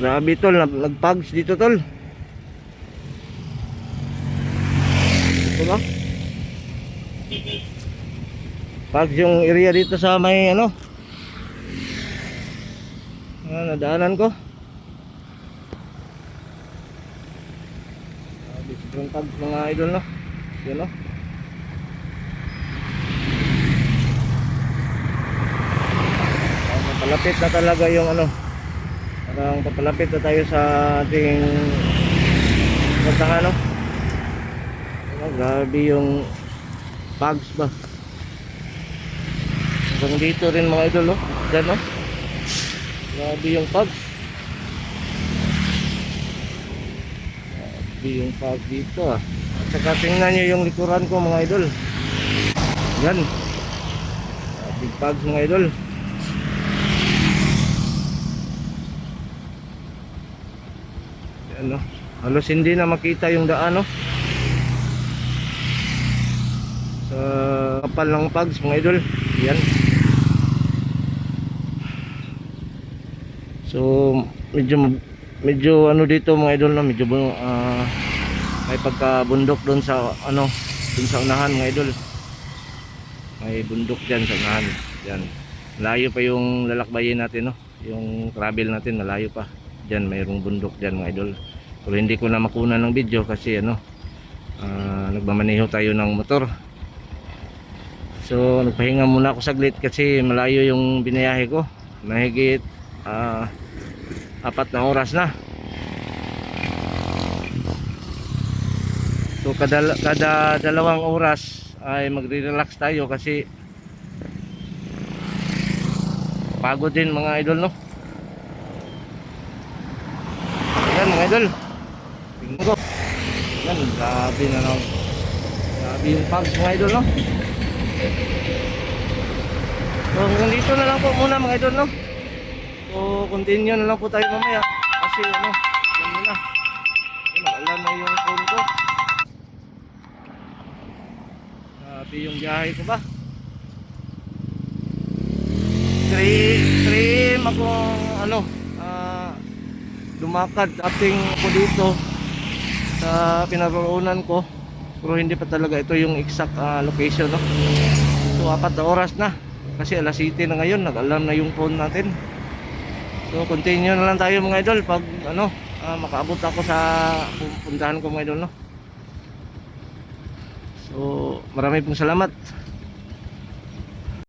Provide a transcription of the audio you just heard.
Grabe tol, nagpags dito tol. Ito ba? Pags yung area dito sa may ano, nadaanan ko. Yung pags mga idol no. Yan no. Papalapit na talaga yung ano. Parang papalapit na tayo sa ating puntahan no. Grabe yung pags ba. Hanggang dito rin mga idol no. Diyan no. Grabe yung pags. Grabe yung pags dito ah. At saka tingnan nyo yung likuran ko mga idol. Yan. Big pags mga idol. Yan no. Halos hindi na makita yung daan no. Sa kapal ng pags mga idol. Yan. So medyo ano dito mga idol no, medyo may pagkabundok doon sa ano, doon sa unahan mga idol. May bundok diyan sa unahan. Diyan. Malayo pa yung lalakbayin natin no. Yung travel natin malayo pa. Diyan mayroong bundok diyan mga idol. Pero hindi ko na makuna ng video kasi ano, nagmamaneho tayo ng motor. So nagpahinga muna ako saglit kasi malayo yung binayahe ko. Mahigit 4 na oras na. So kada 2 oras ay magre-relax tayo kasi pagod din mga idol no. Yan mga idol. Tingnan ko. Yan, grabe na lang. Grabe yung pags mga idol no. So hanggang dito na lang po muna mga idol no. So continue na lang po tayo mamaya kasi ano, yan muna. Alam na yung phone ko. Grabe yung biyahe ko ba. Stream akong ano, lumakad ating ako dito sa pinaroonan ko. Pero hindi pa talaga ito yung exact location no. So 4 na oras na kasi alas 7 na ngayon, nag-alarm na yung phone natin. So continue na lang tayo mga idol pag ano, makaabot ako sa puntahan ko mga idol no. So marami pong salamat.